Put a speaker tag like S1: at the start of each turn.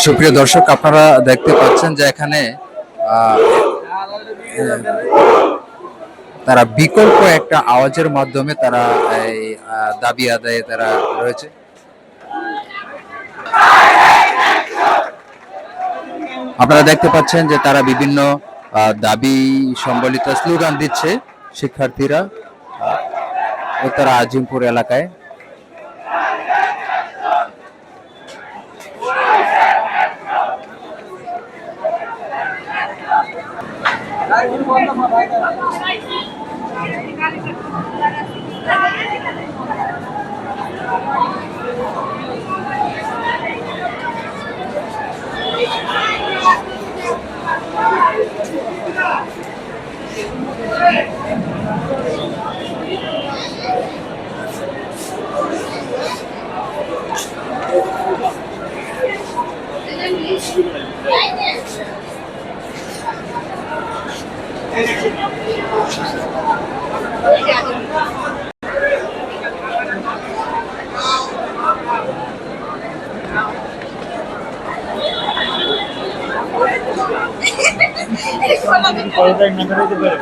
S1: সুপ্রিয় দর্শক, আপনারা দেখতে পাচ্ছেন যে এখানে আহ, তারা বিকল্প একটা আওয়াজের মাধ্যমে তারা এই দাবি আদায়ে তারা রয়েছে। আপনারা দেখতে পাচ্ছেন যে তারা বিভিন্ন দাবি সম্বলিত স্লোগান দিচ্ছে শিক্ষার্থীরা উত্তরা আজিমপুর এলাকায়।